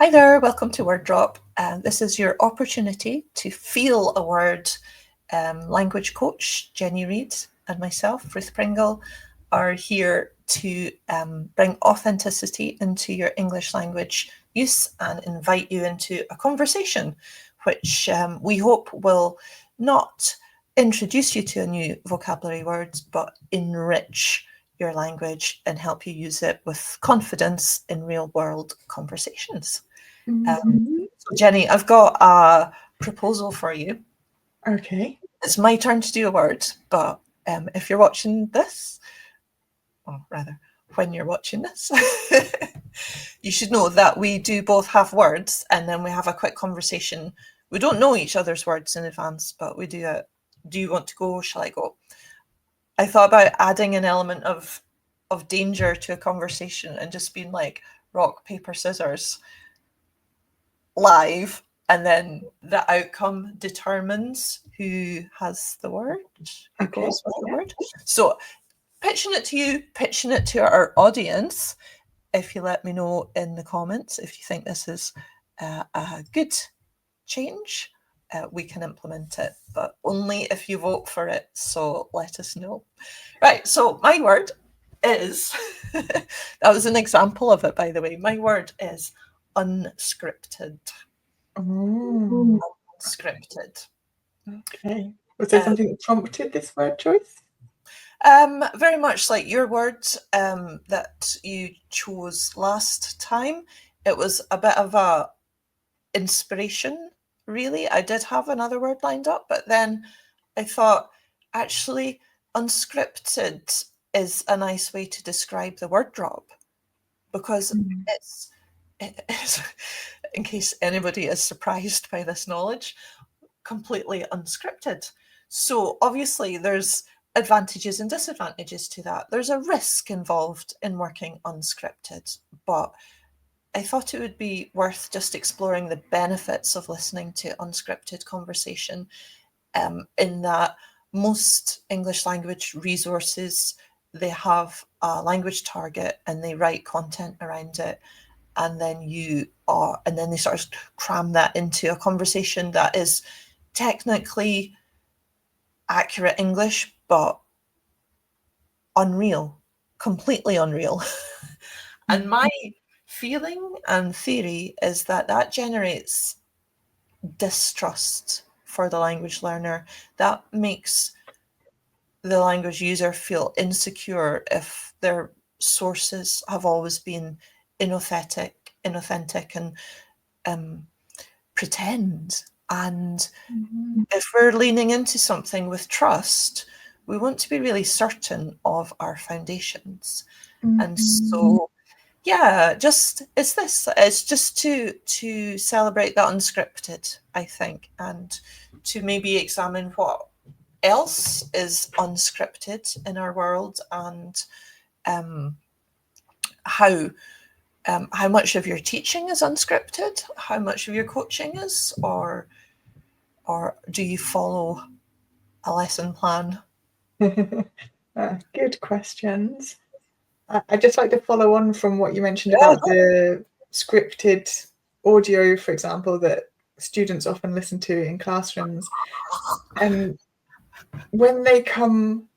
Hi there, welcome to Word Drop. This is your opportunity to feel a word. Language coach Jenny Reid and myself, Ruth Pringle, are here to bring authenticity into your English language use and invite you into a conversation, which we hope will not introduce you to a new vocabulary words, but enrich your language and help you use it with confidence in real world conversations. So Jenny, I've got a proposal for you. Okay. It's my turn to do a word, but if you're watching this, or rather, when you're watching this, you should know that we do both have words and then we have a quick conversation. We don't know each other's words in advance, but we do it. Do you want to go? Shall I go? I thought about adding an element of danger to a conversation and just being like rock, paper, scissors live, and then the outcome determines who has the word, who goes with the word. So pitching it to you, pitching it to our audience. If you let me know in the comments if you think this is a good change, we can implement it, but only if you vote for it. So let us know. Right, so my word is, that was an example of it, by the way. My word is unscripted. Unscripted. Okay. Was there something that prompted this word choice? Very much like your word that you chose last time. It was a bit of a inspiration, really. I did have another word lined up, but then I thought, actually, unscripted is a nice way to describe the word drop, because it's, in case anybody is surprised by this knowledge, completely unscripted. So obviously there's advantages and disadvantages to that. There's a risk involved in working unscripted, but I thought it would be worth just exploring the benefits of listening to unscripted conversation, in that most English language resources, they have a language target and they write content around it, and then they sort of cram that into a conversation that is technically accurate English, but unreal, completely unreal. And my feeling and theory is that that generates distrust for the language learner. That makes the language user feel insecure if their sources have always been inauthentic and pretend. And if we're leaning into something with trust, we want to be really certain of our foundations. And so, yeah, it's just to celebrate that unscripted, I think, and to maybe examine what else is unscripted in our world, and how much of your teaching is unscripted, how much of your coaching is, or do you follow a lesson plan? Good questions. I'd just like to follow on from what you mentioned about the scripted audio, for example, that students often listen to in classrooms. And when they come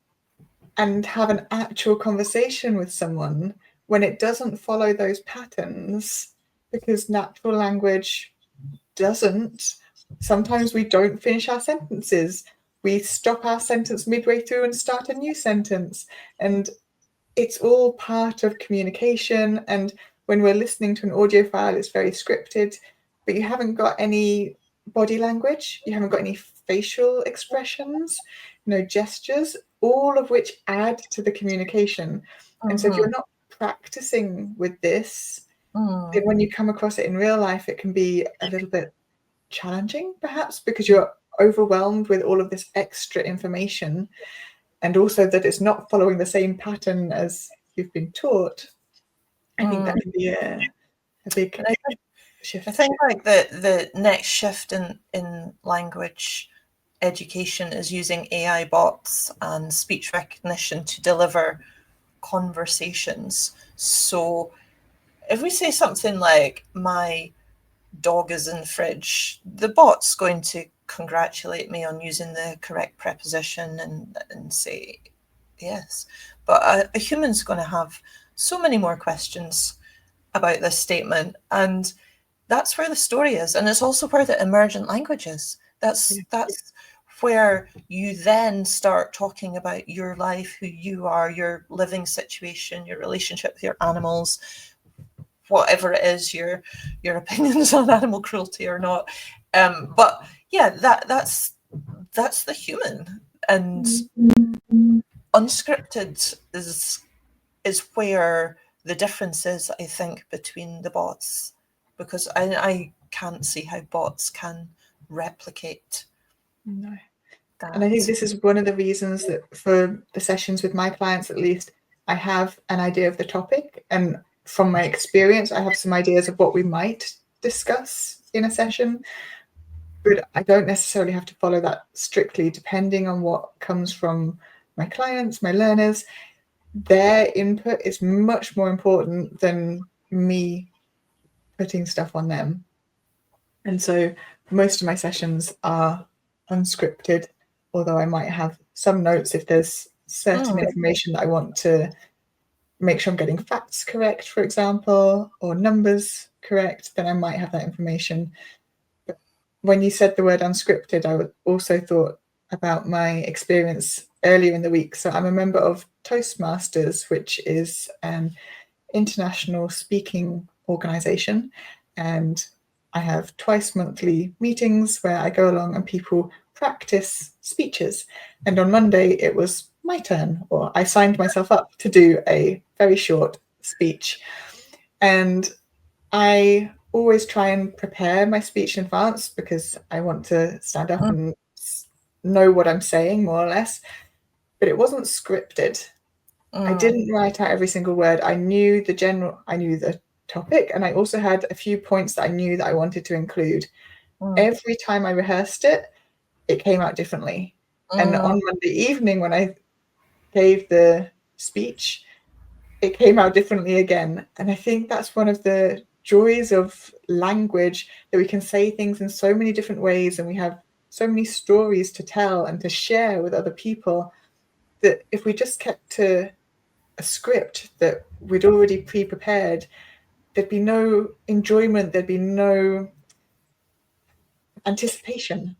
and have an actual conversation with someone, when it doesn't follow those patterns, because natural language doesn't, sometimes we don't finish our sentences. We stop our sentence midway through and start a new sentence. And it's all part of communication. And when we're listening to an audio file, it's very scripted, but you haven't got any body language, you haven't got any facial expressions, gestures, all of which add to the communication. And so if you're not practicing with this, then when you come across it in real life, it can be a little bit challenging, perhaps, because you're overwhelmed with all of this extra information, and also that it's not following the same pattern as you've been taught. I think that can be a big shift. I think like the next shift in language education is using AI bots and speech recognition to deliver conversations. So if we say something like, my dog is in the fridge, the bot's going to congratulate me on using the correct preposition and say yes. But a human's going to have so many more questions about this statement. And that's where the story is. And it's also where the emergent language is. That's where you then start talking about your life, who you are, your living situation, your relationship with your animals, whatever it is, your opinions on animal cruelty or not. But yeah, that's the human. And unscripted is where the difference is, I think, between the bots, because I can't see how bots can replicate No. that. And I think this is one of the reasons that for the sessions with my clients, at least, I have an idea of the topic. And from my experience, I have some ideas of what we might discuss in a session. But I don't necessarily have to follow that strictly, depending on what comes from my clients, my learners. Their input is much more important than me putting stuff on them. And so most of my sessions are unscripted, although I might have some notes if there's certain information that I want to make sure I'm getting facts correct, for example, or numbers correct, then I might have that information. But when you said the word unscripted, I also thought about my experience earlier in the week. So I'm a member of Toastmasters, which is an international speaking organization, and I have twice monthly meetings where I go along and people practice speeches. And on Monday, it was my turn, or I signed myself up to do a very short speech. And I always try and prepare my speech in advance because I want to stand up and know what I'm saying, more or less. But it wasn't scripted. I didn't write out every single word. I knew the topic, and I also had a few points that I knew that I wanted to include. Every time I rehearsed it, it came out differently. And on Monday evening, when I gave the speech, it came out differently again. And I think that's one of the joys of language, that we can say things in so many different ways, and we have so many stories to tell and to share with other people, that if we just kept to a script that we'd already pre-prepared, there'd be no enjoyment, there'd be no anticipation.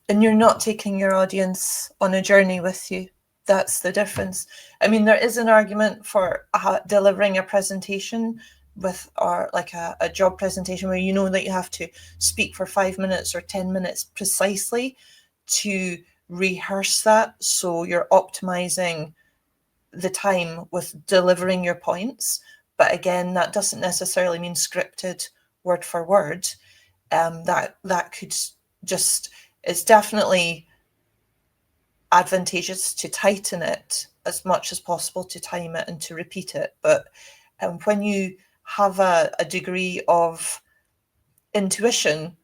And you're not taking your audience on a journey with you. That's the difference. I mean, there is an argument for delivering a presentation with, or like a job presentation where you know that you have to speak for 5 minutes or 10 minutes precisely to rehearse that, so you're optimizing the time with delivering your points. But again, that doesn't necessarily mean scripted word for word. That could just, it's definitely advantageous to tighten it as much as possible, to time it and to repeat it. But when you have a degree of intuition,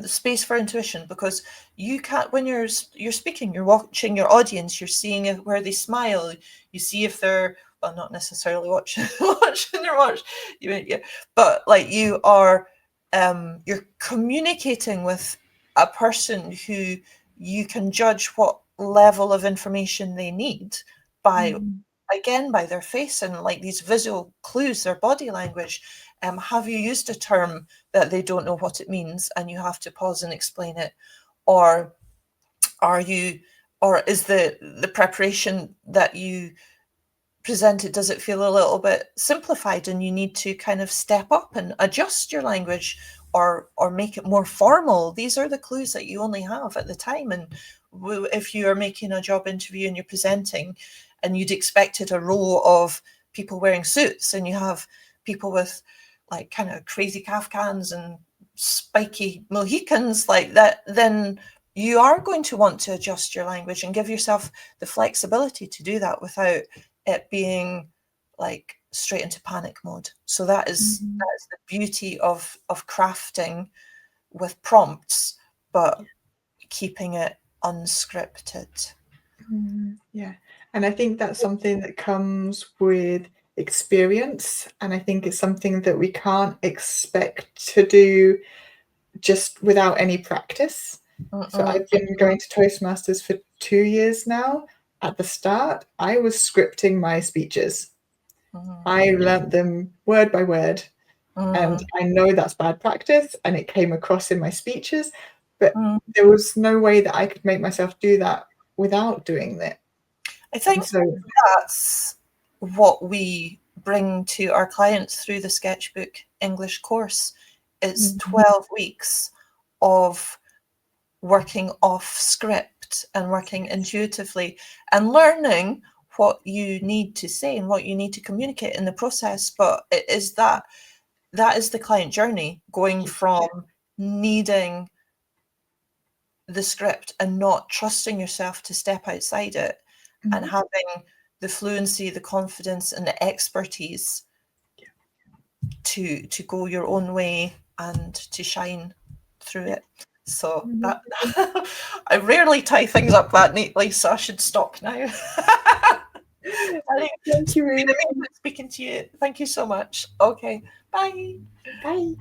space for intuition, because you can't, when you're speaking, you're watching your audience, you're seeing where they smile, you see if they're, well, not necessarily watching their watch, but like you are, you're communicating with a person who you can judge what level of information they need by, again, by their face and like these visual clues, their body language. Have you used a term that they don't know what it means and you have to pause and explain it? Or are you, or is the preparation that you presented, does it feel a little bit simplified and you need to kind of step up and adjust your language, or make it more formal? These are the clues that you only have at the time. And if you are making a job interview and you're presenting and you'd expected a row of people wearing suits, and you have people with like kind of crazy Kafkans and spiky Mohicans like that, then you are going to want to adjust your language and give yourself the flexibility to do that without it being like straight into panic mode. So that is the beauty of crafting with prompts, but keeping it unscripted. Yeah. And I think that's something that comes with experience. And I think it's something that we can't expect to do just without any practice. So I've been going to Toastmasters for 2 years now. At the start, I was scripting my speeches. I learnt them word by word, and I know that's bad practice, and it came across in my speeches, but there was no way that I could make myself do that without doing it. I think that's what we bring to our clients through the Sketchbook English course. It's 12 weeks of working off script and working intuitively and learning what you need to say and what you need to communicate in the process. But it is that is the client journey, going from needing the script and not trusting yourself to step outside it and having the fluency, the confidence and the expertise to go your own way and to shine through it. So that I rarely tie things up that neatly, so I should stop now. Thank you, Ruth. Speaking to you. Thank you so much. Okay, bye. Bye.